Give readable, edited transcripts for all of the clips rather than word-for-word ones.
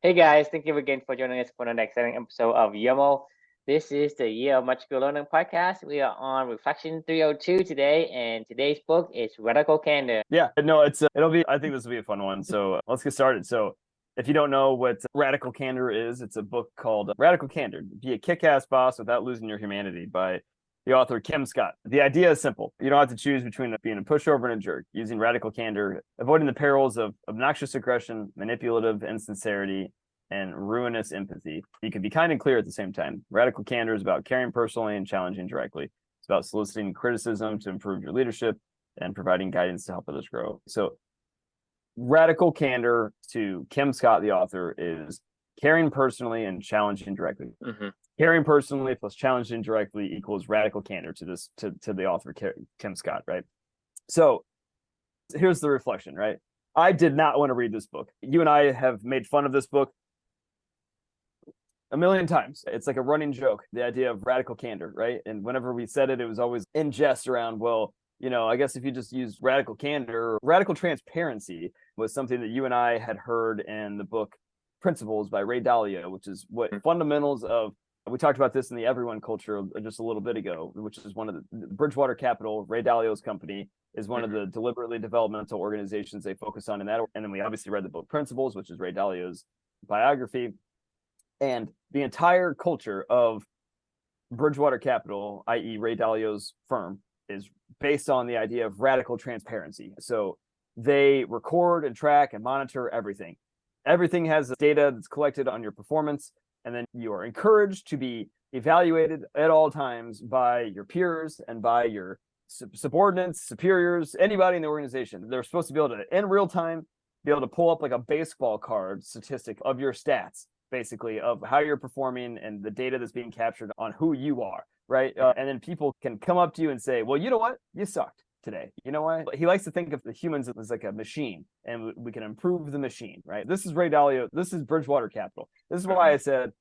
Hey guys, thank you again for joining us for the next exciting episode of YOMO. This is the Year of Magical Learning podcast. We are on Reflection 302 today, and today's book is Radical Candor. Yeah, no, I think this will be a fun one. So let's get started. So if you don't know what Radical Candor is, it's a book called Radical Candor, Be a Kick-Ass Boss Without Losing Your Humanity by the author Kim Scott. The idea is simple. You don't have to choose between being a pushover and a jerk. Using radical candor, avoiding the perils of obnoxious aggression, manipulative insincerity, and ruinous empathy. You can be kind and clear at the same time. Radical candor is about caring personally and challenging directly. It's about soliciting criticism to improve your leadership and providing guidance to help others grow. So radical candor, to Kim Scott, the author, is caring personally and challenging directly. Mm-hmm. Caring personally plus challenging directly equals radical candor to the author Kim Scott, right? So here's the reflection, right? I did not want to read this book. You and I have made fun of this book a million times. It's like a running joke, the idea of radical candor, right? And whenever we said it, it was always in jest around, well, I guess if you just use radical candor, radical transparency was something that you and I had heard in the book Principles by Ray Dalio, which is what fundamentals of, we talked about this in the Everyone culture just a little bit ago, which is one of the Bridgewater Capital, Ray Dalio's company, is one of the deliberately developmental organizations they focus on in that. And then we obviously read the book Principles, which is Ray Dalio's biography. And the entire culture of Bridgewater Capital, i.e. Ray Dalio's firm, is based on the idea of radical transparency. So they record and track and monitor everything. Everything has data that's collected on your performance, and then you are encouraged to be evaluated at all times by your peers and by your subordinates, superiors, anybody in the organization. They're supposed to be able to, in real time, be able to pull up like a baseball card statistic of your stats, basically, of how you're performing and the data that's being captured on who you are, right? And then people can come up to you and say, well, you know what? You sucked today. You know what? He likes to think of the humans as like a machine, and we can improve the machine, right? This is Ray Dalio. This is Bridgewater Capital. This is why I said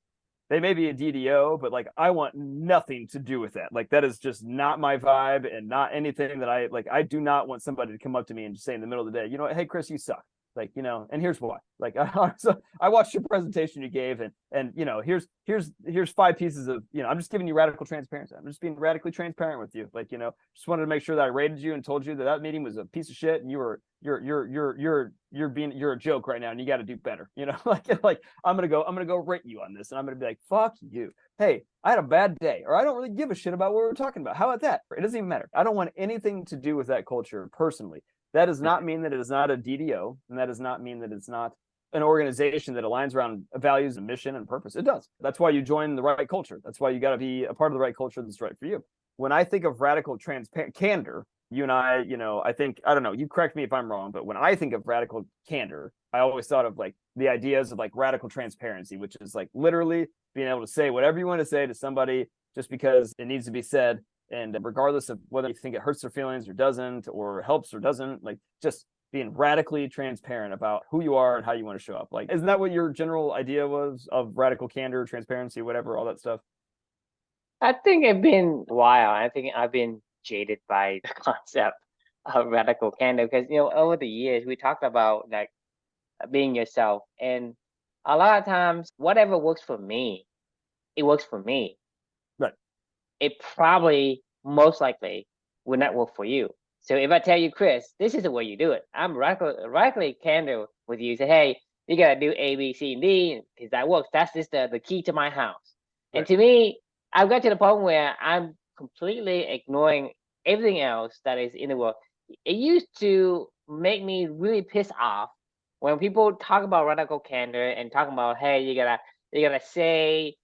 they may be a DDO, but like I want nothing to do with that. Like that is just not my vibe and not anything that I like. I do not want somebody to come up to me and just say in the middle of the day, you know what? Hey, Chris, you suck. Like, and here's why. Like, I watched your presentation you gave, and here's 5 pieces of, I'm just giving you radical transparency. I'm just being radically transparent with you. Like, just wanted to make sure that I rated you and told you that meeting was a piece of shit, and you're a joke right now, and you got to do better. Like I'm gonna go rate you on this, and I'm gonna be like, fuck you. Hey, I had a bad day, or I don't really give a shit about what we're talking about. How about that? It doesn't even matter. I don't want anything to do with that culture personally. That does not mean that it is not a DDO, and that does not mean that it's not an organization that aligns around values and mission and purpose. It does. That's why you join the right culture. That's why you got to be a part of the right culture that's right for you. When I think of radical candor, you and I think, I don't know, you correct me if I'm wrong, but when I think of radical candor, I always thought of like the ideas of like radical transparency, which is like literally being able to say whatever you want to say to somebody just because it needs to be said. And regardless of whether you think it hurts their feelings or doesn't, or helps or doesn't, like just being radically transparent about who you are and how you want to show up. Like, isn't that what your general idea was of radical candor, transparency, whatever, all that stuff? I think it's been a while. I think I've been jaded by the concept of radical candor because, over the years, we talked about like being yourself. And a lot of times, whatever works for me, it works for me. Right. It probably most likely will not work for you. So if I tell you, Chris, this is the way you do it, I'm radically candor with you. Say, hey, you gotta do A, B, C, and D because that works. That's just the key to my house. Right. And to me, I've got to the point where I'm completely ignoring everything else that is in the world. It used to make me really pissed off when people talk about radical candor and talking about, hey, you gotta say,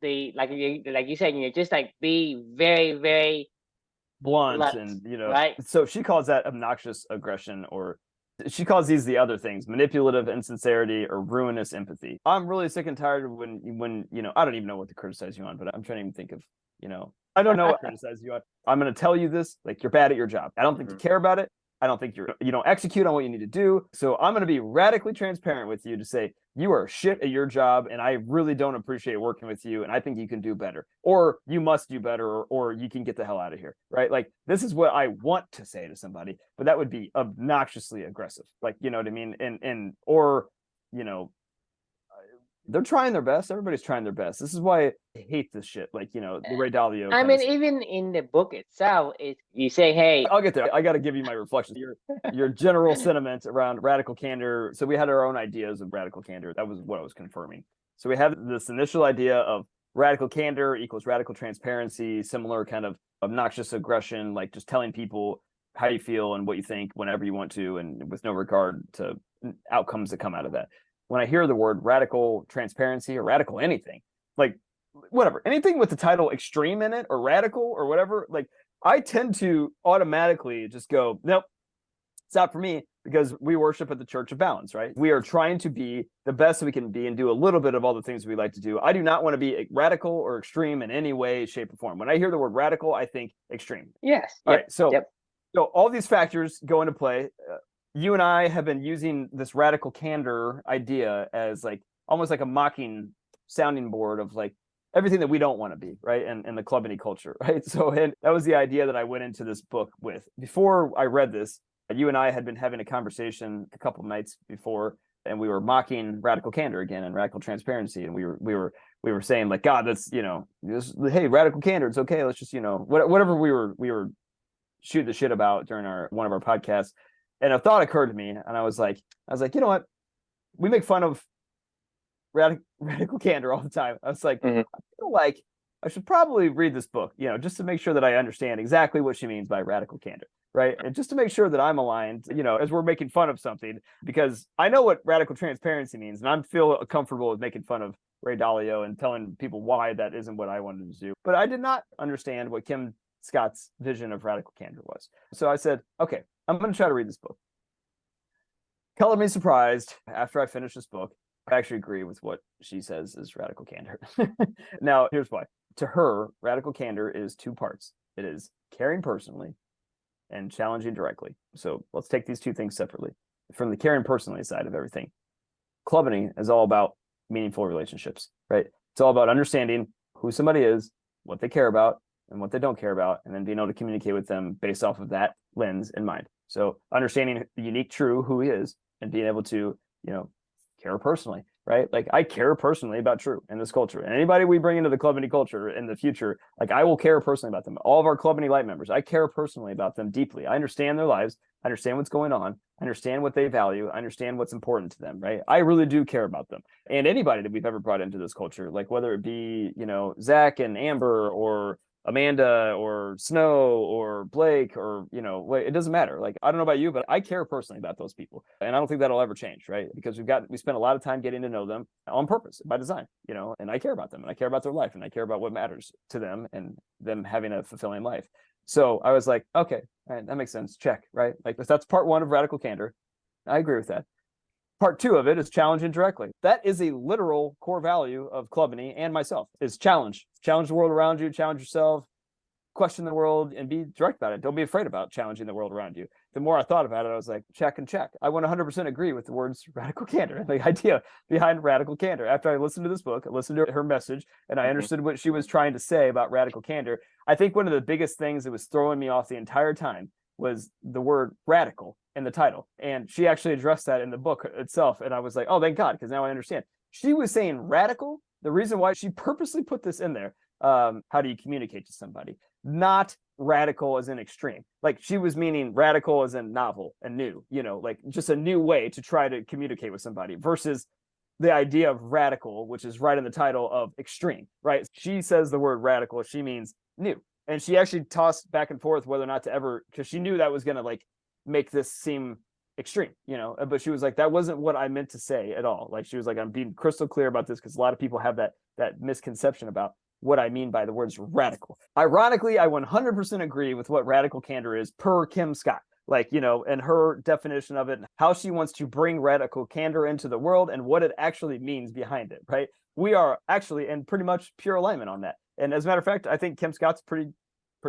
like you said, just like be very, very blunt blunt, and right? So she calls that obnoxious aggression, or she calls these the other things: manipulative insincerity or ruinous empathy. I'm really sick and tired of when I don't even know what to criticize you on, but I'm trying to even think of I don't know what to criticize you on. I'm going to tell you this: like, you're bad at your job. I don't think you care about it. I don't think you don't execute on what you need to do. So I'm going to be radically transparent with you to say you are shit at your job, and I really don't appreciate working with you, and I think you can do better, or you must do better, or you can get the hell out of here, right? Like, this is what I want to say to somebody, but that would be obnoxiously aggressive. Like, you know what I mean? And or They're trying their best. Everybody's trying their best. This is why I hate this shit. Like, the Ray Dalio. I mean, even in the book itself, you say, hey, I'll get there. I got to give you my reflections. Your general sentiment around radical candor. So we had our own ideas of radical candor. That was what I was confirming. So we have this initial idea of radical candor equals radical transparency, similar kind of obnoxious aggression, like just telling people how you feel and what you think whenever you want to, and with no regard to outcomes that come out of that. When I hear the word radical transparency or radical anything, like whatever, anything with the title extreme in it or radical or whatever, like I tend to automatically just go, nope, it's not for me, because we worship at the Church of Balance, right? We are trying to be the best we can be and do a little bit of all the things we like to do. I do not want to be radical or extreme in any way, shape, or form. When I hear the word radical, I think extreme. Yes. All right. So all these factors go into play. You and I have been using this radical candor idea as like almost like a mocking sounding board of like everything that we don't want to be, right? And the clubbing culture, right? So, and that was the idea that I went into this book with. Before I read this, you and I had been having a conversation a couple of nights before, and we were mocking radical candor again and radical transparency, and we were saying like, God, that's hey, radical candor, it's okay. Let's just whatever we were shooting the shit about during one of our podcasts. And a thought occurred to me, and I was like, you know what? We make fun of radical candor all the time. I was like, I feel like I should probably read this book, just to make sure that I understand exactly what she means by radical candor, right? And just to make sure that I'm aligned, as we're making fun of something, because I know what radical transparency means, and I feel comfortable with making fun of Ray Dalio and telling people why that isn't what I wanted to do. But I did not understand what Kim Scott's vision of radical candor was. So I said, okay, I'm going to try to read this book. Color me surprised. After I finish this book, I actually agree with what she says is radical candor. Now, here's why. To her, radical candor is two parts. It is caring personally and challenging directly. So let's take these two things separately. From the caring personally side of everything, clubbing is all about meaningful relationships, right? It's all about understanding who somebody is, what they care about, and what they don't care about, and then being able to communicate with them based off of that lens in mind. So understanding the unique true who he is and being able to, care personally, right? Like I care personally about True in this culture. And anybody we bring into the Club culture in the future, like I will care personally about them. All of our Club Light members, I care personally about them deeply. I understand their lives. I understand what's going on. I understand what they value. I understand what's important to them, right? I really do care about them. And anybody that we've ever brought into this culture, like whether it be, Zach and Amber or Amanda or Snow or Blake or, it doesn't matter. Like, I don't know about you, but I care personally about those people. And I don't think that'll ever change, right? Because we spent a lot of time getting to know them on purpose, by design, and I care about them and I care about their life and I care about what matters to them and them having a fulfilling life. So I was like, okay, all right, that makes sense. Check, right? Like that's part one of radical candor. I agree with that. Part two of it is challenging directly. That is a literal core value of Clubany and myself, is challenge. Challenge the world around you, challenge yourself, question the world, and be direct about it. Don't be afraid about challenging the world around you. The more I thought about it, I was like, check and check. I 100% agree with the words radical candor, the idea behind radical candor. After I listened to this book, I listened to her message, and I understood what she was trying to say about radical candor. I think one of the biggest things that was throwing me off the entire time was the word radical in the title. And she actually addressed that in the book itself. And I was like, oh, thank God, because now I understand. She was saying radical. The reason why she purposely put this in there, how do you communicate to somebody? Not radical as in extreme. Like she was meaning radical as in novel and new, like just a new way to try to communicate with somebody versus the idea of radical, which is right in the title of extreme, right? She says the word radical, she means new. And she actually tossed back and forth whether or not to ever, because she knew that was going to like make this seem extreme, but she was like, that wasn't what I meant to say at all. Like she was like, I'm being crystal clear about this because a lot of people have that misconception about what I mean by the words radical. Ironically, I 100% agree with what radical candor is per Kim Scott, like, and her definition of it, how she wants to bring radical candor into the world and what it actually means behind it, right? We are actually in pretty much pure alignment on that. And as a matter of fact, I think Kim Scott's pretty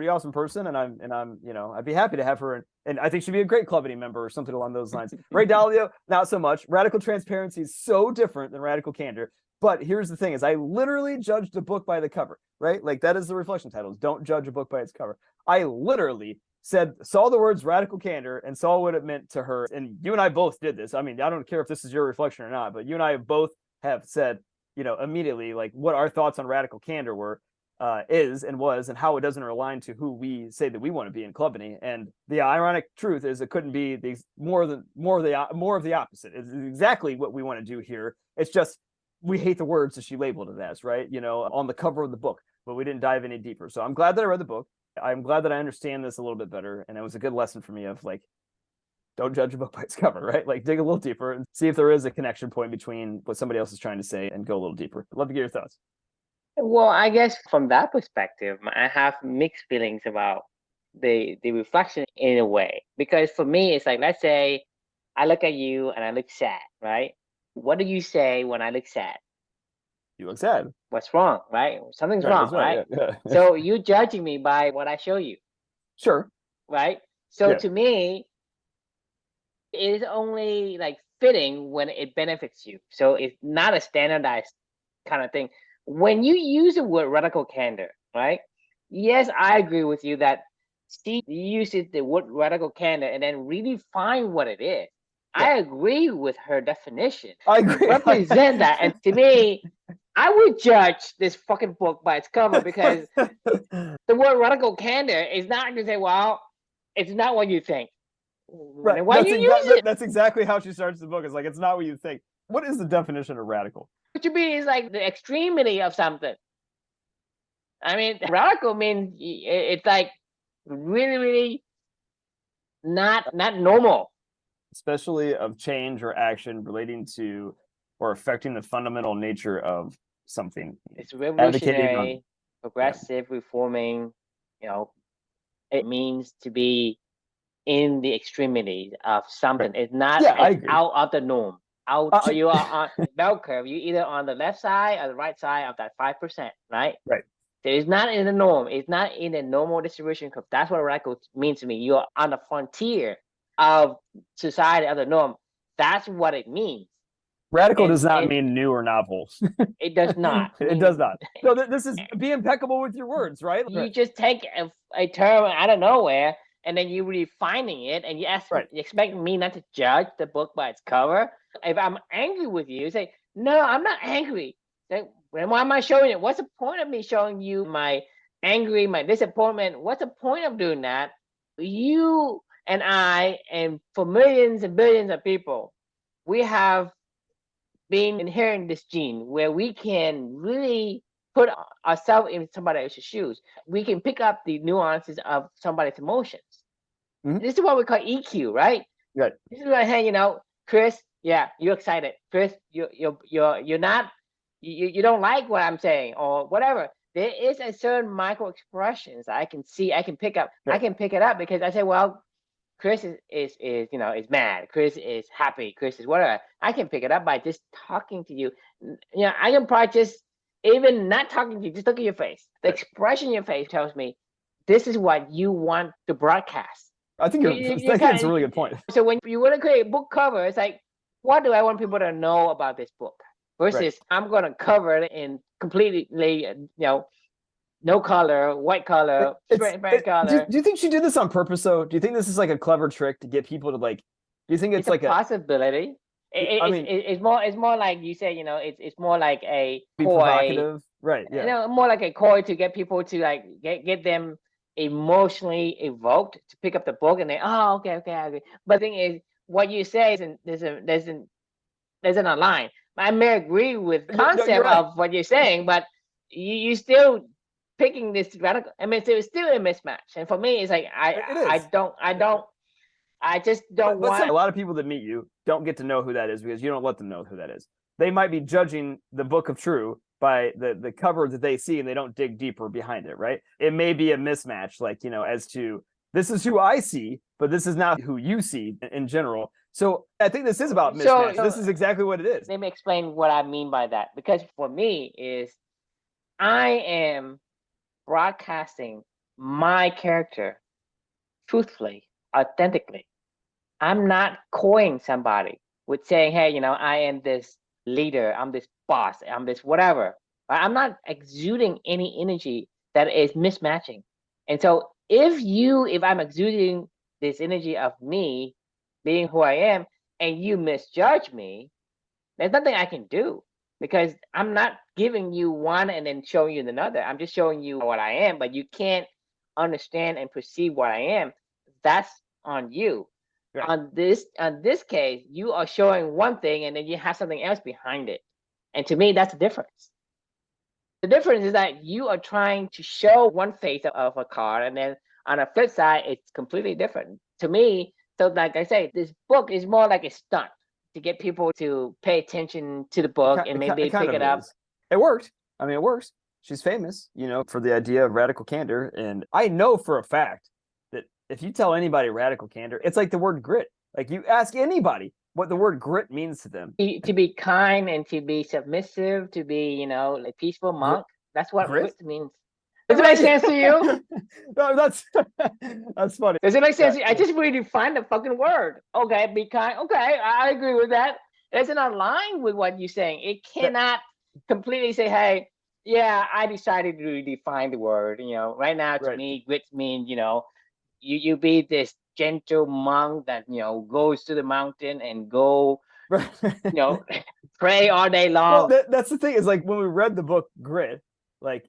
awesome person, and I'm I'd be happy to have her, and I think she'd be a great Clubity member or something along those lines. Ray Dalio, not so much. Radical transparency is so different than radical candor. But here's the thing: is I literally judged a book by the cover, right? Like that is the reflection titles. Don't judge a book by its cover. I literally saw the words radical candor and saw what it meant to her. And you and I both did this. I mean, I don't care if this is your reflection or not, but you and I both have said, immediately like what our thoughts on radical candor were, is and was, and how it doesn't align to who we say that we want to be in Clubany. And the ironic truth is it couldn't be more of the opposite. It's exactly what we want to do here. It's just we hate the words that she labeled it as, right? On the cover of the book, but we didn't dive any deeper. So I'm glad that I read the book. I'm glad that I understand this a little bit better. And it was a good lesson for me of like, don't judge a book by its cover, right? Like dig a little deeper and see if there is a connection point between what somebody else is trying to say and go a little deeper. I'd love to get your thoughts. Well, I guess from that perspective, I have mixed feelings about the reflection in a way. Because for me, it's like, let's say I look at you and I look sad, right? What do you say when I look sad? You look sad. What's wrong, right? Something's Right, wrong, that's right? right? Yeah. So you judging me by what I show you, Sure. right? So Yeah. to me, it is only like fitting when it benefits you. So it's not a standardized kind of thing. When you use the word radical candor, right? Yes, I agree with you that she uses the word radical candor and then redefine what it is. Yeah. I agree with her definition. I agree. Represent that. And to me, I would judge this fucking book by its cover because the word radical candor is not going to say, well, it's not what you think. Right. Why you use it? That's exactly how she starts the book. It's like, it's not what you think. What is the definition of radical? What you mean is like the extremity of something. I mean, radical means it's like really, really not normal. Especially of change or action relating to or affecting the fundamental nature of something. It's revolutionary, progressive, reforming. It means to be in the extremities of something. Right. It's not out of the norm. You are on bell curve. You're either on the left side or the right side of that 5%, right? Right. So it's not in the norm. It's not in the normal distribution curve. That's what radical means to me. You're on the frontier of society, of the norm. That's what it means. Radical does not mean new or novel. It does not. It does not. So this is be impeccable with your words, right? You just take a term out of nowhere and then you're refining it, and you expect me not to judge the book by its cover. If I'm angry with you, say, no, I'm not angry. Say, why am I showing it? What's the point of me showing you my angry, my disappointment? What's the point of doing that? You and I, and for millions and billions of people, we have been inheriting this gene where we can really put ourselves in somebody else's shoes. We can pick up the nuances of somebody's emotions. Mm-hmm. This is what we call EQ, right? Right. This is what, hey, Chris, yeah, you're excited. Chris, you're not, you don't like what I'm saying or whatever. There is a certain micro expressions I can see, I can pick up. Right. I can pick it up because I say, well, Chris is mad. Chris is happy. Chris is whatever. I can pick it up by just talking to you. I can probably just even not talking to you, just look at your face. The expression in your face tells me this is what you want to broadcast. I think that's a really good point. So when you want to create a book cover, it's like, what do I want people to know about this book? Versus I'm going to cover it in completely, no color, white color, bright color. Do you think she did this on purpose, though? Do you think this is like a clever trick to get people to like? Do you think it's like a possibility? It's more like you say, it's more like a be coy, provocative, right? Yeah, more like a coy to get people to like get them emotionally evoked to pick up the book and they, oh, okay, I agree. But the thing is, what you say isn't a line. I may agree with the concept of what you're saying, but you still picking this radical. I mean, it's still a mismatch. And for me, it's like I just don't want. A lot of people that meet you don't get to know who that is because you don't let them know who that is. They might be judging the Book of True by the cover that they see and they don't dig deeper behind it, right? It may be a mismatch, like, as to this is who I see, but this is not who you see in general. So I think this is about mismatch. This is exactly what it is. Let me explain what I mean by that. Because for me is I am broadcasting my character truthfully, authentically. I'm not coying somebody with saying, hey, I am this leader, I'm this boss, I'm this whatever. I'm not exuding any energy that is mismatching. And so if I'm exuding this energy of me being who I am and you misjudge me, there's nothing I can do. because I'm not giving you one and then showing you another. I'm just showing you what I am, but you can't understand and perceive what I am. That's on you. Right. On this case, you are showing one thing and then you have something else behind it. And to me, that's the difference. The difference is that you are trying to show one face of a card, and then on the flip side, it's completely different. To me, so like I say, this book is more like a stunt to get people to pay attention to the book and maybe kind pick of it up. is. It worked. I mean, it works. She's famous, for the idea of radical candor. And I know for a fact that if you tell anybody radical candor, it's like the word grit. Like you ask anybody what the word grit means to them. To be kind and to be submissive, to be, a peaceful monk. That's what grit means. Does it make sense to you? No, that's funny. Does it make sense? I just really defined the fucking word. Okay, be kind. Okay, I agree with that. It doesn't align with what you're saying. It cannot completely say, hey, yeah, I decided to redefine the word. Right now to me, grit means, you be this gentle monk that, goes to the mountain and go, pray all day long. Well, that's the thing is like when we read the book Grit, like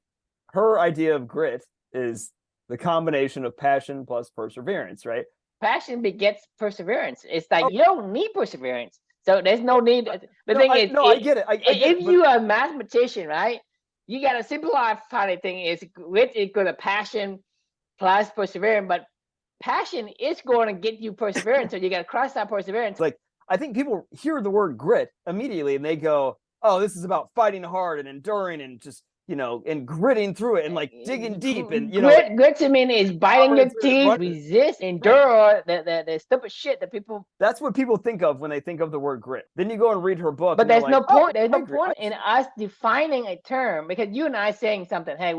her idea of grit is the combination of passion plus perseverance, right? Passion begets perseverance. It's like you don't need perseverance. So there's no need. The thing is, I get it. If you are a mathematician, right, you got to simplify the thing is grit equal to passion plus perseverance. But passion is going to get you perseverance. So you got to cross that perseverance. Like, I think people hear the word grit immediately and they go, oh, this is about fighting hard and enduring and just, and gritting through it and like digging deep and, Grit to me is biting your teeth, resist, endure the stupid shit that people. That's what people think of when they think of the word grit. Then you go and read her book. But there's no point. There's no point in us defining a term because you and I saying something. Hey,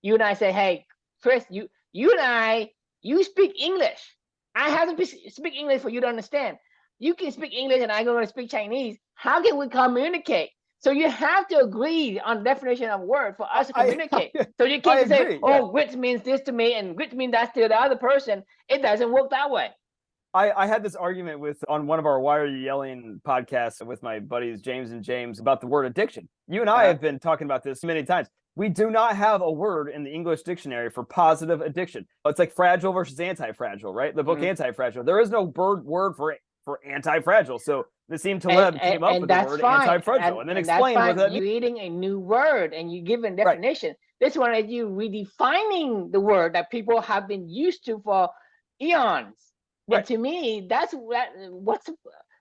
you and I say, hey, Chris, you and I, you speak English. I have to speak English for you to understand. You can speak English and I'm going to speak Chinese. How can we communicate? So you have to agree on the definition of word for us to communicate. So you can't say, grit means this to me and grit means that to the other person. It doesn't work that way. I had this argument on one of our Why Are You Yelling podcasts with my buddies James and James about the word addiction. You and I have been talking about this many times. We do not have a word in the English dictionary for positive addiction. It's like fragile versus anti-fragile, right? The book Anti-Fragile. There is no word for anti-fragile. So Nassim Taleb came up with the word anti-fragile and then explained what that means. You're reading a new word and you give a definition. Right. This one is you redefining the word that people have been used to for eons. Right. And to me, that's what's the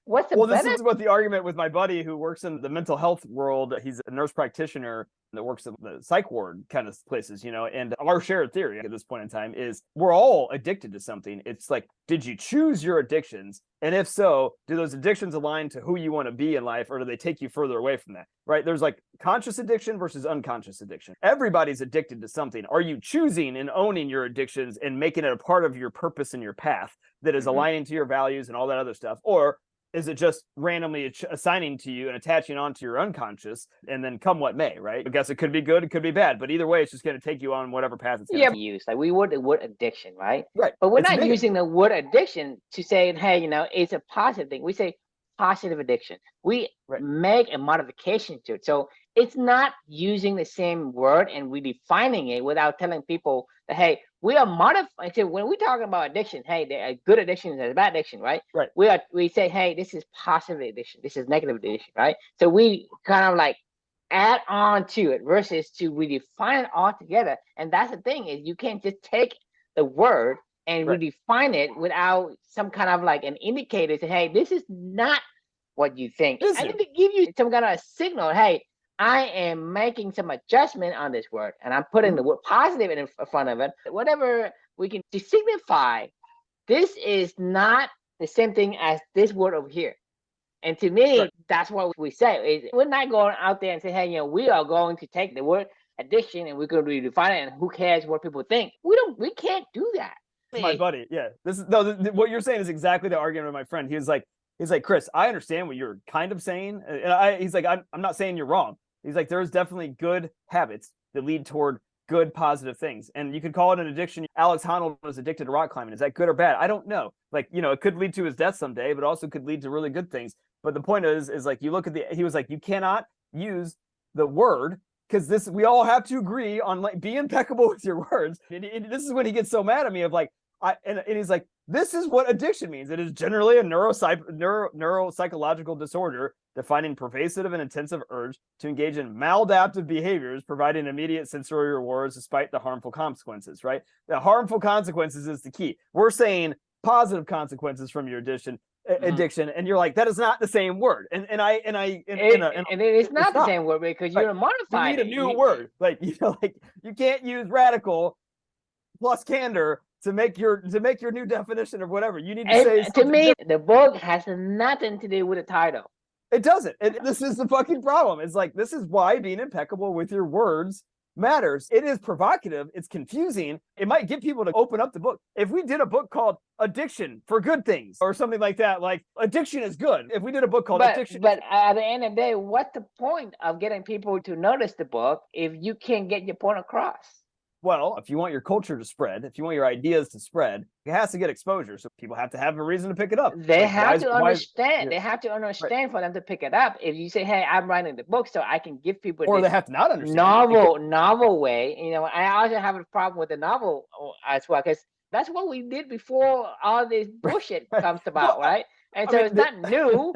Well, this is what the argument with my buddy who works in the mental health world. He's a nurse practitioner that works in the psych ward kind of places, and our shared theory at this point in time is we're all addicted to something. It's like, did you choose your addictions? And if so, do those addictions align to who you want to be in life, or do they take you further away from that? Right? There's like conscious addiction versus unconscious addiction. Everybody's addicted to something. Are you choosing and owning your addictions and making it a part of your purpose and your path that is aligning to your values and all that other stuff? Or is it just randomly assigning to you and attaching onto your unconscious and then come what may, right? I guess it could be good, it could be bad, but either way, it's just going to take you on whatever path it's going to use. Like we would the word addiction, right? Right. But we're not using the word addiction to say, hey, it's a positive thing. We say positive addiction. We make a modification to it. So it's not using the same word and redefining it without telling people that, hey, we are modifying. So when we talk about addiction, hey, there are good addictions and bad addiction, right? Right. We say, hey, this is positive addiction. This is negative addiction, right? So we kind of like add on to it versus to redefine it altogether. And that's the thing is you can't just take the word and redefine it without some kind of like an indicator to, hey, this is not what you think. I need to give you some kind of a signal. Hey, I am making some adjustment on this word and I'm putting the word positive in front of it. Whatever we can to signify, this is not the same thing as this word over here. And to me, that's what we say. We're not going out there and say, hey, we are going to take the word addiction and we're going to redefine it and who cares what people think. We can't do that. My buddy, yeah. What you're saying is exactly the argument of my friend. He's like, Chris, I understand what you're kind of saying. And he's like, I'm not saying you're wrong. He's like, there's definitely good habits that lead toward good, positive things. And you could call it an addiction. Alex Honnold was addicted to rock climbing. Is that good or bad? I don't know. Like, it could lead to his death someday, but also could lead to really good things. But the point is like, you look at he was like, you cannot use the word, because we all have to agree on like be impeccable with your words. And this is when he gets so mad at me of like, and he's like, this is what addiction means. It is generally a neuropsychological disorder defining pervasive and intensive urge to engage in maladaptive behaviors, providing immediate sensory rewards despite the harmful consequences, right? The harmful consequences is the key. We're saying positive consequences from your addiction, and you're like, that is not the same word. And it's not the same word because you're modified. You need a new word. Like, like you can't use radical plus candor to make your new definition of whatever. You need to say to me, the book has nothing to do with the title. It doesn't. This is the fucking problem. It's like, this is why being impeccable with your words matters. It is provocative. It's confusing. It might get people to open up the book. If we did a book called Addiction for Good Things or something like that, like addiction is good. If we did a book called Addiction. But at the end of the day, what's the point of getting people to notice the book if you can't get your point across? Well, if you want your culture to spread, if you want your ideas to spread, it has to get exposure. So people have to have a reason to pick it up. They have to understand. They have to understand for them to pick it up. If you say, hey, I'm writing the book so I can give people or they have to not understand. Novel way. I also have a problem with the novel as well, because that's what we did before all this bullshit comes about, right? And so it's not new.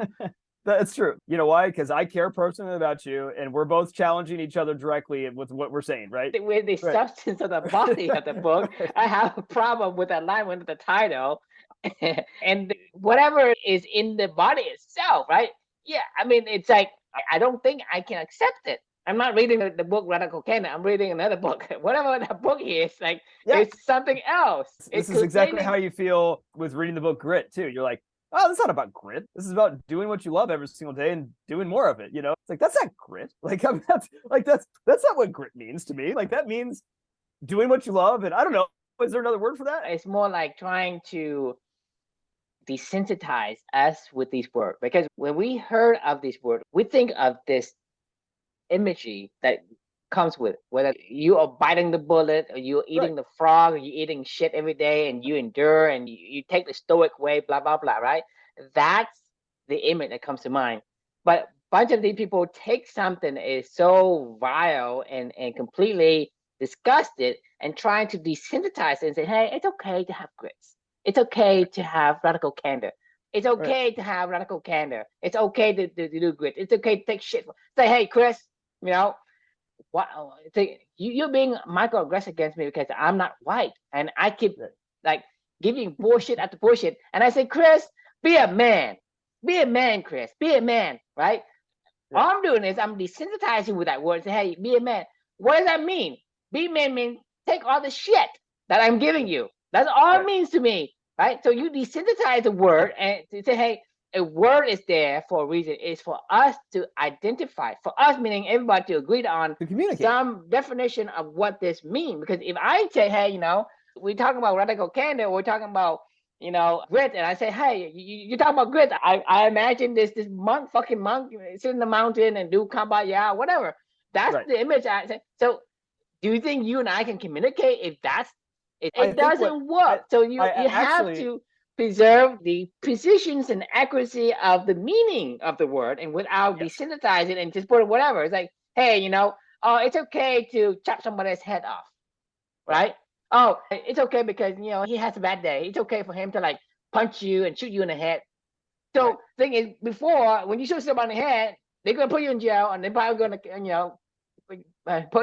That's true. You know why? Because I care personally about you, and we're both challenging each other directly with what we're saying, right? With the substance of the body of the book, I have a problem with alignment of the title and whatever is in the body itself, right? Yeah, I mean, it's like, I don't think I can accept it. I'm not reading the book Radical Candor. I'm reading another book. Whatever that book is, like, it's something else. This is exactly how you feel with reading the book Grit, too. You're like, oh, this is not about grit. This is about doing what you love every single day and doing more of it. It's like, that's not grit. Like, that's not what grit means to me. Like, that means doing what you love. And I don't know, is there another word for that? It's more like trying to desensitize us with these words, because when we heard of these words, we think of this imagery that comes with it. Whether you are biting the bullet or you're eating the frog or you're eating shit every day and you endure and you take the stoic way, blah, blah, blah, right? That's the image that comes to mind. But a bunch of these people take something that is so vile and completely disgusted and trying to desensitize it and say, hey, it's okay to have grits. It's okay to have radical candor. It's okay to have radical candor. It's okay to do grit. It's okay to take shit. Say, hey, Chris, you're being microaggressive against me because I'm not white, and I keep like giving bullshit after bullshit. And I say, Chris, be a man, Chris, be a man, right? All I'm doing is I'm desensitizing with that word. Say, hey, be a man. What does that mean? Be a man means take all the shit that I'm giving you. That's all it means to me, right? So you desensitize the word and say, hey, a word is there for a reason. It's for us to identify, for us meaning everybody to agree on some definition of what this means. Because if I say, hey, we're talking about radical candor, we're talking about, grit, and I say, hey, you're talking about grit. I imagine this fucking monk sit in the mountain and do kumbaya, whatever. That's the image I say. So do you think you and I can communicate if it doesn't work? So you have to preserve the precision and accuracy of the meaning of the word, and without desensitizing it and just put it whatever. It's like, hey, it's okay to chop somebody's head off, right? Oh, it's okay because he has a bad day. It's okay for him to like punch you and shoot you in the head. So thing is, before when you shoot somebody in the head, they're gonna put you in jail and they're probably gonna put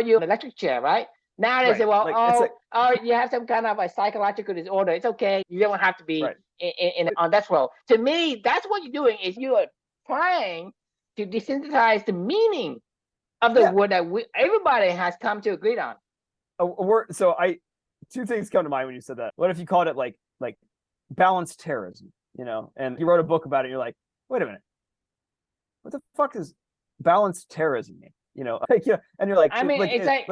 you in an electric chair, right? Now they say, well, you have some kind of a psychological disorder. It's okay. You don't have to be on death row. To me, that's what you're doing, is you are trying to desensitize the meaning of the word that everybody has come to agree on. Two things come to mind when you said that. What if you called it like balanced terrorism, and you wrote a book about it, and you're like, wait a minute, what the fuck does balanced terrorism mean? And you're like, I mean, it's like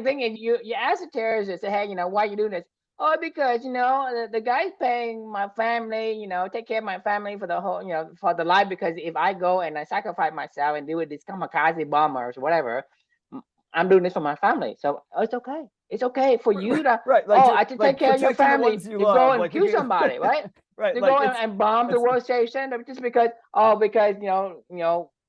thinking you ask the terrorist and say, hey, why are you doing this? Oh, because the guy's paying my family, take care of my family for the whole, for the life. Because if I go and I sacrifice myself and do with this kamikaze bombers or whatever, I'm doing this for my family. So it's okay. It's okay for you to I can take care of your family to go and kill somebody, right? To go and bomb the World Trade Center just because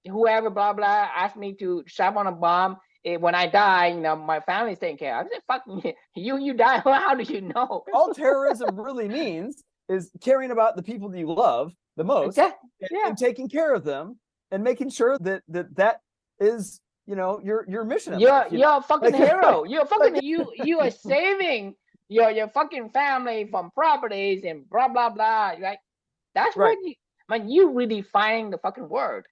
whoever, blah, blah, asked me to strap on a bomb. When I die, you know, my family's taken care of. I said, fucking you die. How do you know? All terrorism really means is caring about the people that you love the most and taking care of them and making sure that is, you know, your mission. You're a fucking hero. You're fucking you are saving your fucking family from properties and blah blah blah. Right? That's what you redefine the fucking word.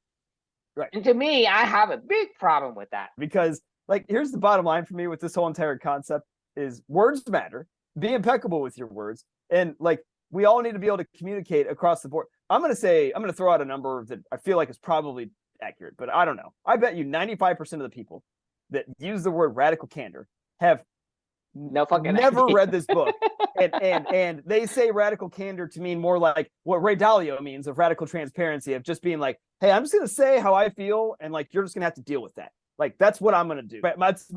Right. And to me, I have a big problem with that. Because like here's the bottom line for me with this whole entire concept is words matter. Be impeccable with your words. And like we all need to be able to communicate across the board. I'm going to throw out a number that I feel like is probably accurate, but I don't know. I bet you 95% of the people that use the word radical candor have never read this book. and they say radical candor to mean more like what Ray Dalio means of radical transparency, of just being like, hey, I'm just going to say how I feel, and like you're just going to have to deal with that. Like that's what I'm going to do.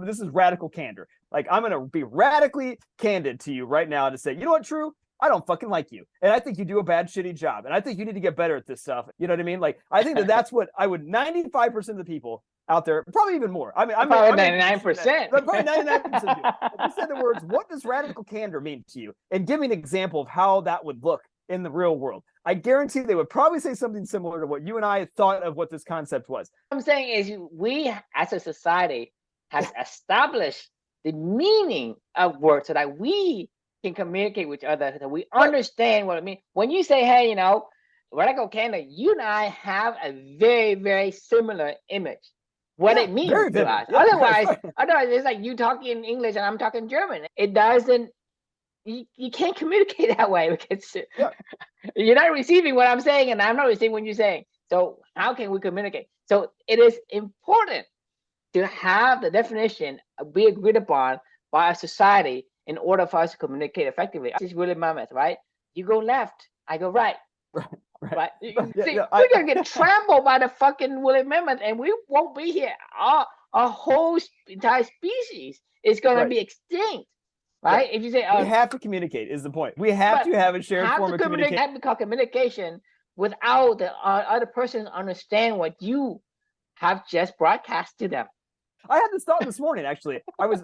This is radical candor. Like I'm going to be radically candid to you right now to say, you know what, True? I don't fucking like you. And I think you do a bad, shitty job. And I think you need to get better at this stuff. You know what I mean? Like, I think that's what I would, 95% of the people out there, probably even more. I mean, probably 99%. Probably 99% of you. If you said the words, what does radical candor mean to you? And give me an example of how that would look in the real world. I guarantee they would probably say something similar to what you and I thought of what this concept was. What I'm saying is we as a society has established the meaning of words so that we can communicate with each other, so we understand what it means. When you say, hey, you know, radical candor, you and I have a very, very similar image. What it means to us. Yeah, otherwise, it's like you talking English and I'm talking German. It doesn't, you can't communicate that way because you're not receiving what I'm saying and I'm not receiving what you're saying. So how can we communicate? So it is important to have the definition be agreed upon by a society in order for us to communicate effectively. This is Willie Mammoth, right? You go left, I go right. Right. We're gonna get trampled by the fucking Willie Mammoth, and we won't be here. Our whole entire species is gonna be extinct. Right? If you say we have to communicate is the point. We have to have a shared form of communication. Have to call communication without the other person understand what you have just broadcast to them. I had this thought this morning, actually. I was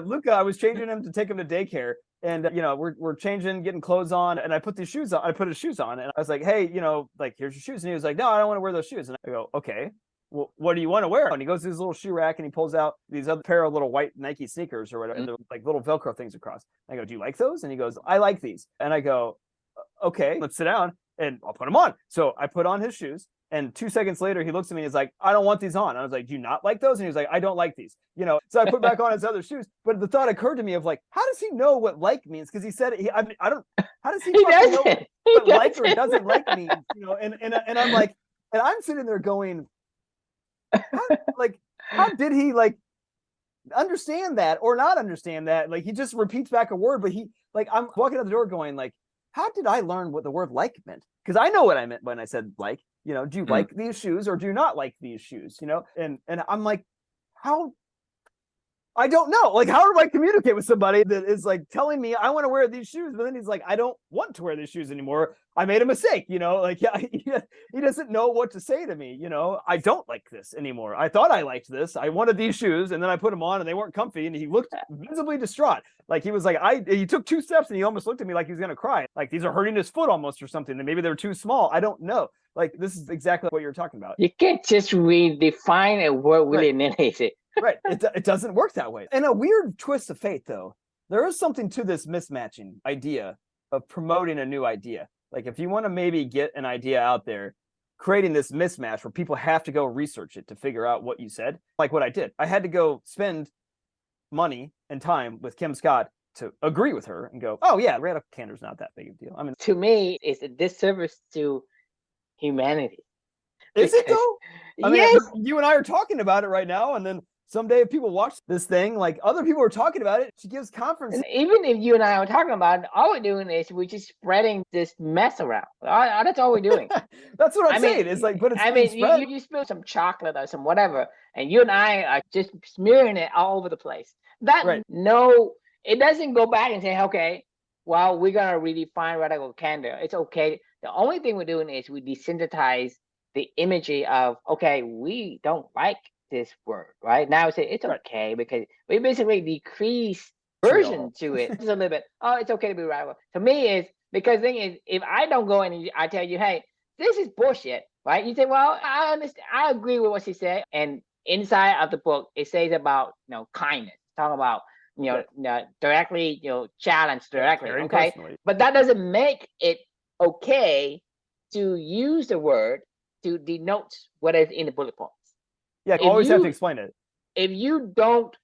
Luca. I was changing him to take him to daycare, and you know, we're changing, getting clothes on, and I put these shoes on. I put his shoes on, and I was like, "Hey, you know, like here's your shoes." And he was like, "No, I don't want to wear those shoes." And I go, "Okay, well, what do you want to wear?" And he goes to his little shoe rack, and he pulls out these other pair of little white Nike sneakers or whatever, and they're like little Velcro things across. And I go, "Do you like those?" And he goes, "I like these." And I go, "Okay, let's sit down, and I'll put them on." So I put on his shoes. And 2 seconds later, he looks at me and he's like, "I don't want these on." I was like, "Do you not like those?" And he was like, "I don't like these." You know, so I put back on his other shoes. But the thought occurred to me of like, how does he know what like means? Because he said, I don't, how does he know what like or doesn't like means? You know, and I'm like, and I'm sitting there going, how did he like understand that or not understand that? Like, he just repeats back a word, but I'm walking out the door going like, how did I learn what the word like meant? Because I know what I meant when I said like. You know, do you like these shoes or do you not like these shoes? You know, and I'm like, how? I don't know. Like, how do I communicate with somebody that is like telling me I want to wear these shoes, but then he's like, I don't want to wear these shoes anymore. I made a mistake. You know, like he doesn't know what to say to me. You know, I don't like this anymore. I thought I liked this. I wanted these shoes, and then I put them on, and they weren't comfy. And he looked visibly distraught. Like he was like, he took 2 steps, and he almost looked at me like he was gonna cry. Like these are hurting his foot almost or something. And maybe they're too small. I don't know. Like this is exactly what you're talking about. You can't just redefine a word willy-nilly. Right. It doesn't work that way. And a weird twist of fate, though, there is something to this mismatching idea of promoting a new idea. Like if you want to maybe get an idea out there, creating this mismatch where people have to go research it to figure out what you said, like what I did. I had to go spend money and time with Kim Scott to agree with her and go, oh yeah, radical candor is not that big of a deal. I mean, to me, it's a disservice to humanity. Is it though? I mean, yes. You and I are talking about it right now, and then someday if people watch this thing, like other people are talking about it, she gives conferences. And even if you and I are talking about it, all we're doing is we're just spreading this mess around. That's all we're doing. That's what I'm saying. It's like, but it's you spill some chocolate or some whatever, and you and I are just smearing it all over the place. No, it doesn't go back and say, okay, well, we're gonna redefine radical candor. It's okay. The only thing we're doing is we desensitize the imagery of, okay, we don't like this word, right? Now we say it's okay because we basically decrease version to it just a little bit. Oh, it's okay to be radical. To me, is because the thing is, if I don't go in and I tell you, hey, this is bullshit, right? You say, well, I understand, I agree with what she said, and inside of the book, it says about kindness, talk about directly challenge directly, okay? Personally. But that doesn't make it okay to use the word to denote what is in the bullet points. Yeah, always have to explain it. If you don't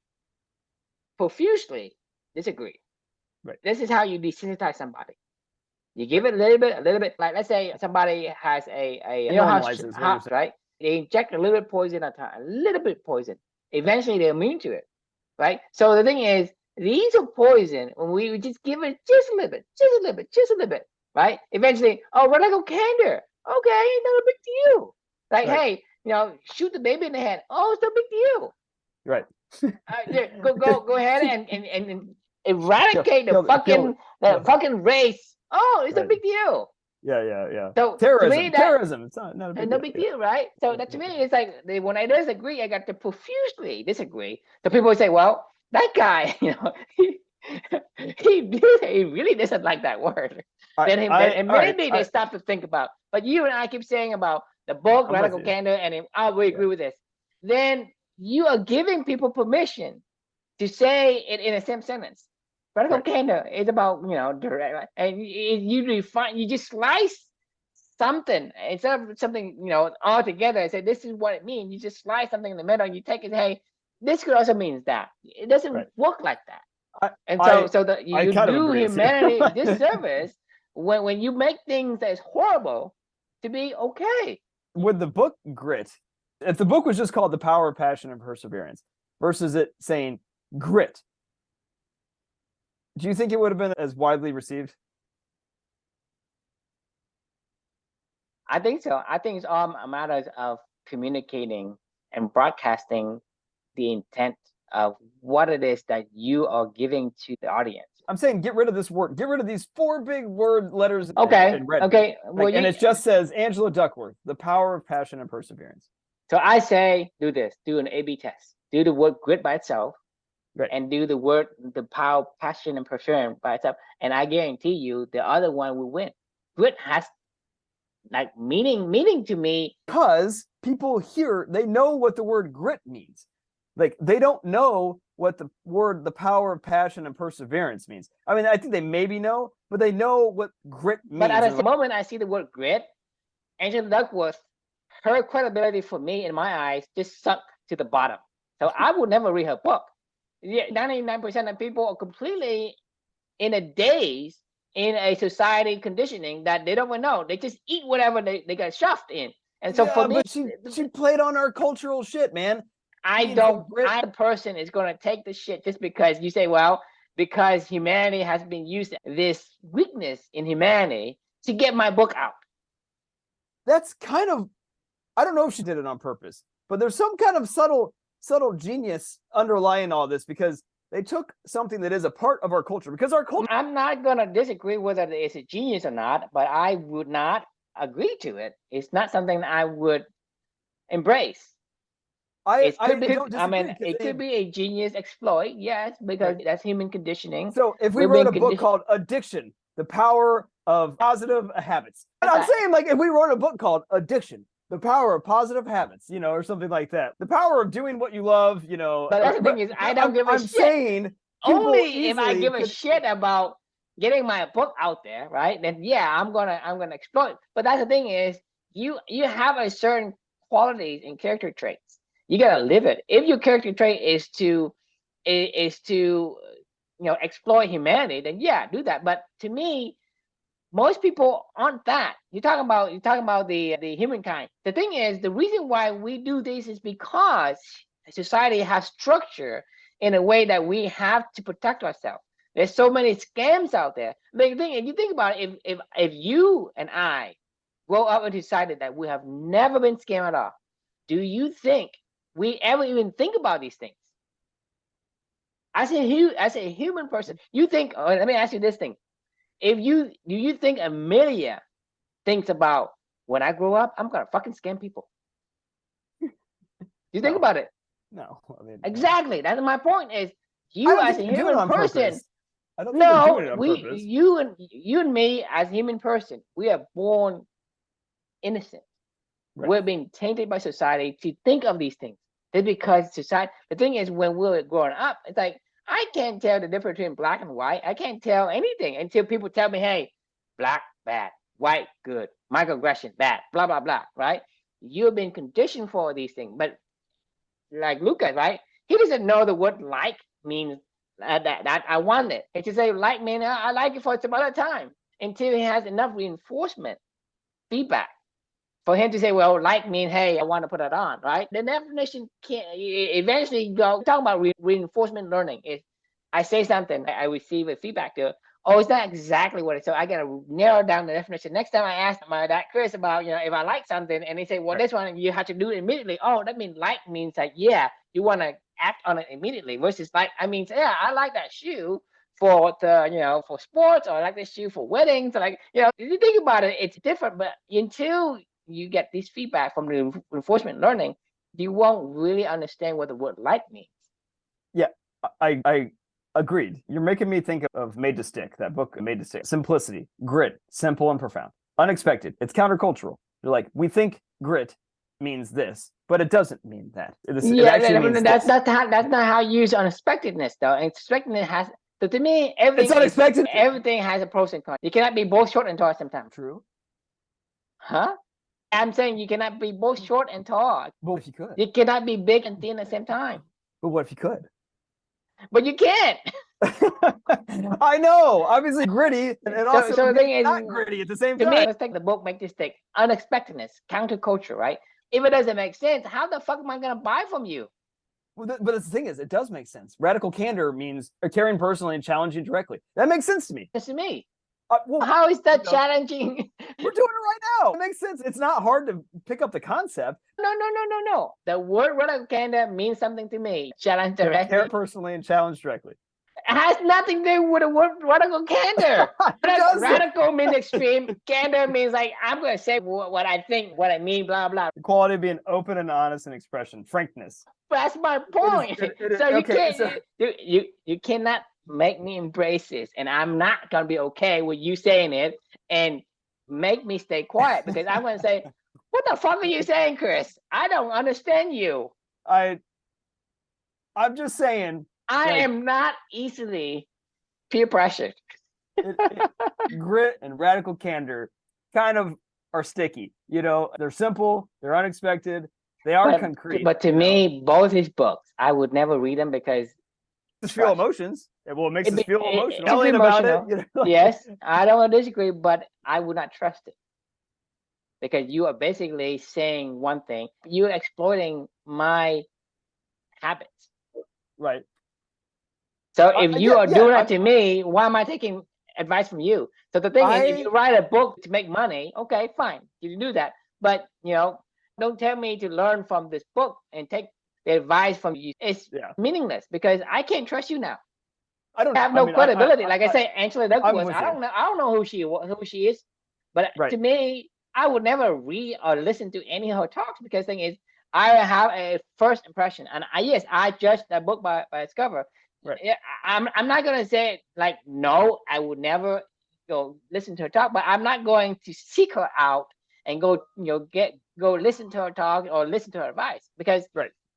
profusely disagree, right, this is how you desensitize somebody. You give it a little bit. Like, let's say somebody has a how, right? They inject a little bit poison at a time, a little bit poison. Eventually, they're immune to it, right? So the thing is, these are poison. When we just give it just a little bit, just a little bit, right? Eventually, oh, Radical Candor. Okay, not a big deal. Like, hey, shoot the baby in the head. Oh, it's no big deal. Right. Yeah, go ahead and eradicate the fucking race. Oh, it's a big deal. Yeah. So terrorism. It's not a big no big deal, right? So that to me, it's like when I disagree, I got to profusely disagree. So people would say, well, that guy, he really doesn't like that word. And maybe they stop to think about. But you and I keep saying about the book, Radical Candor, and we agree with this. Then you are giving people permission to say it in a same sentence. Radical Candor is about direct, and you refine, you just slice something instead of something all together and say this is what it means. You just slice something in the middle. You take it, hey, this could also mean that. It doesn't work like that. You do humanity disservice when you make things that is horrible to be okay. With the book Grit, if the book was just called The Power of Passion and Perseverance versus it saying Grit, do you think it would have been as widely received? I think so. I think it's all matters of communicating and broadcasting the intent of what it is that you are giving to the audience. I'm saying get rid of this word. Get rid of these 4 big word letters. Okay. Well, and it just says Angela Duckworth, The Power of Passion and Perseverance. So I say do this. Do an A/B test. Do the word grit by itself. And do the power, passion, and perseverance by itself. And I guarantee you the other one will win. Grit has like meaning to me. Because people here, they know what the word grit means. Like they don't know what the word, the power of passion and perseverance means. I mean, I think they maybe know, but they know what grit means. But at the moment I see the word grit, Angela Duckworth, her credibility for me in my eyes just sunk to the bottom. So I would never read her book. 99% of people are completely in a daze in a society conditioning that they don't even know. They just eat whatever they got shoved in. And so for me, but she played on our cultural shit, man. The person is going to take the shit just because you say, well, because humanity has been used this weakness in humanity to get my book out. That's kind of, I don't know if she did it on purpose, but there's some kind of subtle genius underlying all this, because they took something that is a part of our culture. Because our culture, I'm not going to disagree whether it's a genius or not, but I would not agree to it. It's not something that I would embrace. It could be a genius exploit, yes, because that's human conditioning. So if we wrote a book called Addiction, The Power of Positive Habits, and I'm saying, like, if we wrote a book called Addiction, The Power of Positive Habits, or something like that, the power of doing what you love, But that's the thing is, I don't give a shit. I'm saying only if I give a shit about getting my book out there, right? Then I'm gonna exploit. But that's the thing is, you have a certain qualities and character traits. You gotta live it. If your character trait is to exploit humanity, then do that. But to me, most people aren't that. You're talking about the humankind. The thing is, the reason why we do this is because society has structure in a way that we have to protect ourselves. There's so many scams out there. But the thing, if you think about it, if you and I grow up in society that we have never been scammed at all, do you think we ever even think about these things? As a human person, you think. Let me ask you this thing: do you think Amelia thinks about when I grow up, I'm gonna fucking scam people. You think No. about it. No, I mean, Exactly. That's my point. Is I you don't as a think they're doing it human on person? purpose. I don't think they're doing it on purpose. You and me as a human person, we are born innocent. Right. We're being tainted by society to think of these things. That's because society. The thing is, when we're growing up, it's like I can't tell the difference between black and white. I can't tell anything until people tell me, "Hey, black bad, white good, microaggression bad, blah blah blah." Right? You've been conditioned for these things, but like Lucas, right? He doesn't know the word like means that I want it. He just say like mean I like it for some other time until he has enough reinforcement feedback for him to say, well, like mean, hey, I want to put it on, right? The definition can't eventually go talk about reinforcement learning. Is I say something, I receive a feedback to, oh, it's not exactly what it's. So I gotta narrow down the definition. Next time I ask my that Chris about, if I like something, and they say, well, this one you have to do it immediately. Oh, that means like means like, yeah, you want to act on it immediately. Versus like, I mean, yeah, I like that shoe for the for sports, or I like this shoe for weddings. Like, if you think about it, it's different. But until you get this feedback from the reinforcement learning, you won't really understand what the word like means. Yeah, I agreed. You're making me think of Made to Stick, that book, Made to Stick. Simplicity, grit, simple and profound. Unexpected. It's countercultural. They're like, we think grit means this, but it doesn't mean that. It actually means that's not how you use unexpectedness though. Unexpectedness has. So to me, it's unexpected. Everything has a pros and cons. You cannot be both short and tall at the same time. True. Huh? I'm saying you cannot be both short and tall. But if you could. You cannot be big and thin at the same time. But what if you could? But you can't. I know. Obviously gritty, and also so the thing is, not gritty at the same to time. Me, let's take the book, make this stick. Unexpectedness, counterculture, right? If it doesn't make sense, how the fuck am I gonna buy from you? Well, but the thing is, it does make sense. Radical candor means caring personally and challenging directly. That makes sense to me. It's to me. Well, how is that challenging? We're doing it right now. It makes sense. It's not hard to pick up the concept. No. The word radical candor means something to me. Challenge directly. Care personally and challenge directly. It has nothing to do with the word radical candor. Radical means extreme. Candor means like, I'm going to say what I think, what I mean, blah, blah. The quality of being open and honest in expression, frankness. But that's my point. You cannot make me embrace this, and I'm not going to be okay with you saying it and make me stay quiet, because I'm going to say, what the fuck are you saying, Chris? I don't understand you. I'm just saying. I am not easily peer pressured. Grit and radical candor kind of are sticky. They're simple, they're unexpected, they are concrete. But to me, both his books, I would never read them because just feel emotions. Well, it makes us feel emotional. About it. Yes, I don't disagree, but I would not trust it. Because you are basically saying one thing. You're exploiting my habits. Right. So if you are doing that to me, why am I taking advice from you? So the thing is, if you write a book to make money, okay, fine, you can do that. But, don't tell me to learn from this book and take the advice from you. It's meaningless because I can't trust you now. I have no credibility. Like I say, Angela Douglas, I don't know who she is. But to me, I would never read or listen to any of her talks, because the thing is, I have a first impression. And I judge that book by its cover. Right. Yeah, I'm not gonna say like no, I would never go listen to her talk, but I'm not going to seek her out and go listen to her talk or listen to her advice, because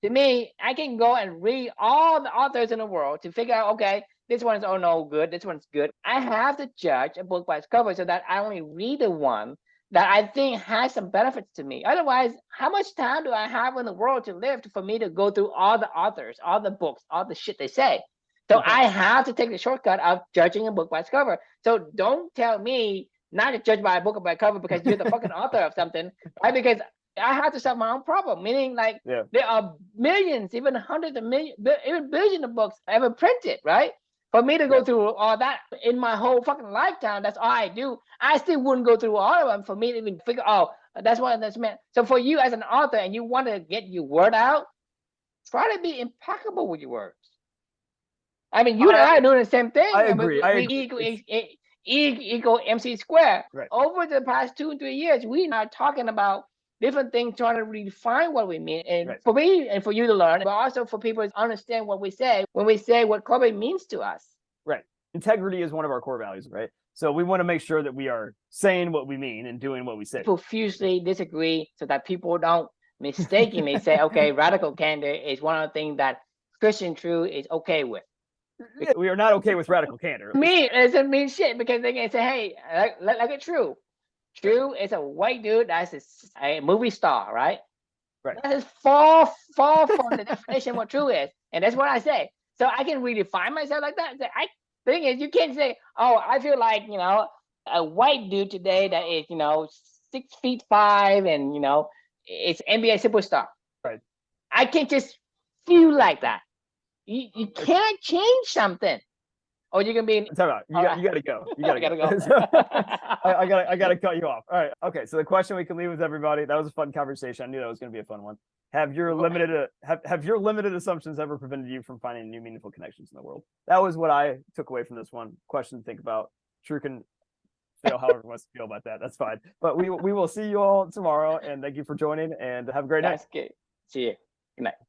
to me, I can go and read all the authors in the world to figure out, okay, this one's no good, this one's good. I have to judge a book by its cover, so that I only read the one that I think has some benefits to me. Otherwise, how much time do I have in the world to live for me to go through all the authors, all the books, all the shit they say? So I have to take the shortcut of judging a book by its cover. So don't tell me not to judge by a book by cover because you're the fucking author of something, right? Because I have to solve my own problem. Meaning, like, there are millions, even hundreds of millions, even billions of books ever printed, right? For me to go through all that in my whole fucking lifetime, that's all I do. I still wouldn't go through all of them for me to even figure, that's what that's meant. So for you as an author, and you want to get your word out, try to be impeccable with your words. I mean, you and I are doing the same thing. I agree. E equal MC squared. Right. Over the past 2 and 3 years, we are talking about different things, trying to redefine what we mean. And Right. for me and for you to learn, but also for people to understand what we say when we say what corporate means to us. Right. Integrity is one of our core values, right? So we want to make sure that we are saying what we mean and doing what we say. People fiercely disagree so that people don't mistakenly say, okay, radical candor is one of the things that Christian truth is okay with. We are not okay with radical candor. Me, it doesn't mean shit because they can say, hey, look at True. True is a white dude that's a movie star, right? Right. That is far from the definition of what true is. And that's what I say. So I can redefine myself like that. I thing is, you can't say, oh, I feel like, a white dude today that is, 6'5" and, it's NBA superstar. Right. I can't just feel like that. You can't change something. Or you can be. You gotta go. You gotta go. I gotta cut you off. All right. Okay. So the question we can leave with everybody. That was a fun conversation. I knew that was gonna be a fun one. Have your limited assumptions ever prevented you from finding new meaningful connections in the world? That was what I took away from this one. Question to think about. True can feel however wants to feel about that. That's fine. But we will see you all tomorrow, and thank you for joining, and have a great night. Good. See you. Good night.